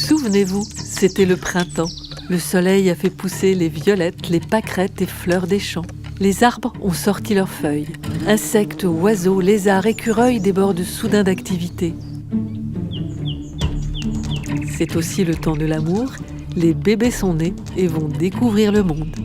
Souvenez-vous, c'était le printemps. Le soleil a fait pousser les violettes, les pâquerettes et fleurs des champs. Les arbres ont sorti leurs feuilles. Insectes, oiseaux, lézards, écureuils débordent soudain d'activité. C'est aussi le temps de l'amour. Les bébés sont nés et vont découvrir le monde.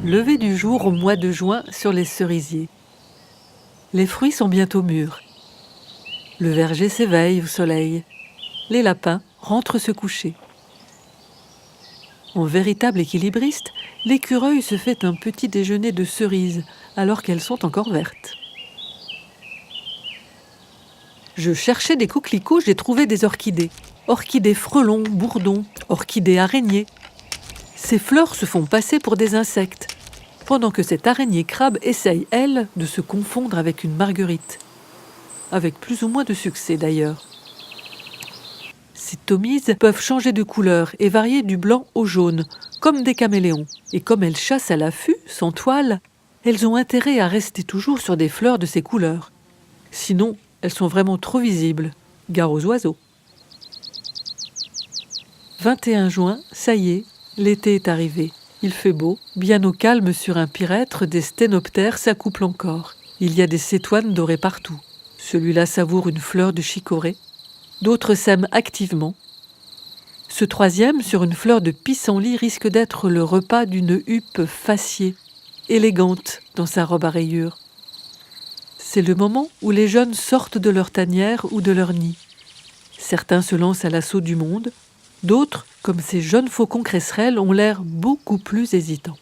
Lever du jour au mois de juin sur les cerisiers. Les fruits sont bientôt mûrs. Le verger s'éveille au soleil. Les lapins rentrent se coucher. En véritable équilibriste, l'écureuil se fait un petit déjeuner de cerises alors qu'elles sont encore vertes. Je cherchais des coquelicots, j'ai trouvé des orchidées. Orchidées frelons, bourdons, orchidées araignées. Ces fleurs se font passer pour des insectes, pendant que cette araignée crabe essaye, elle, de se confondre avec une marguerite. Avec plus ou moins de succès d'ailleurs. Ces tomises peuvent changer de couleur et varier du blanc au jaune, comme des caméléons. Et comme elles chassent à l'affût, sans toile, elles ont intérêt à rester toujours sur des fleurs de ces couleurs. Sinon, elles sont vraiment trop visibles, gare aux oiseaux. 21 juin, ça y est, l'été est arrivé. Il fait beau, bien au calme sur un pyrètre, des sténoptères s'accouplent encore. Il y a des cétoines dorées partout. Celui-là savoure une fleur de chicorée. D'autres sèment activement. Ce troisième, sur une fleur de pissenlit, risque d'être le repas d'une huppe faciée, élégante dans sa robe à rayures. C'est le moment où les jeunes sortent de leur tanière ou de leur nid. Certains se lancent à l'assaut du monde. D'autres, comme ces jeunes faucons cresserelles, ont l'air beaucoup plus hésitants.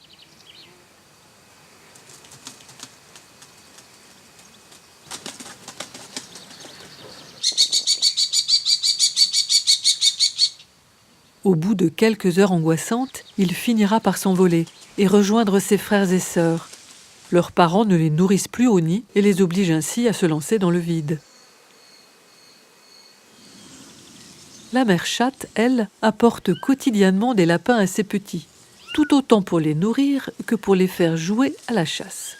Au bout de quelques heures angoissantes, il finira par s'envoler et rejoindre ses frères et sœurs. Leurs parents ne les nourrissent plus au nid et les obligent ainsi à se lancer dans le vide. La mère chatte, elle, apporte quotidiennement des lapins à ses petits, tout autant pour les nourrir que pour les faire jouer à la chasse.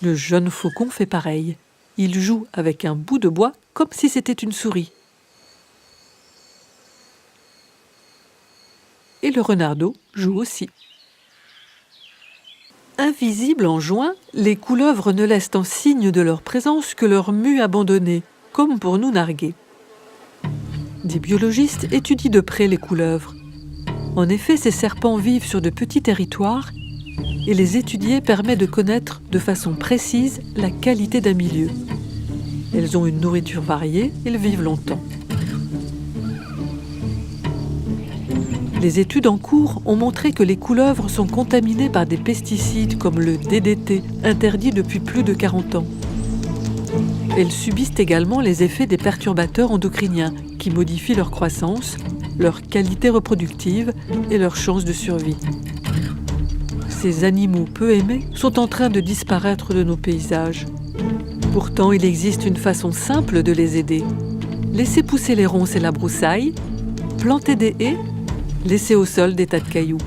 Le jeune faucon fait pareil. Il joue avec un bout de bois comme si c'était une souris. Et le renardeau joue aussi. Invisibles en juin, les couleuvres ne laissent en signe de leur présence que leur mue abandonnée, comme pour nous narguer. Des biologistes étudient de près les couleuvres. En effet, ces serpents vivent sur de petits territoires et les étudier permet de connaître de façon précise la qualité d'un milieu. Elles ont une nourriture variée, elles vivent longtemps. Les études en cours ont montré que les couleuvres sont contaminées par des pesticides comme le DDT, interdit depuis plus de 40 ans. Elles subissent également les effets des perturbateurs endocriniens qui modifient leur croissance, leur qualité reproductive et leurs chances de survie. Ces animaux peu aimés sont en train de disparaître de nos paysages. Pourtant, il existe une façon simple de les aider. Laisser pousser les ronces et la broussaille, planter des haies, laisser au sol des tas de cailloux.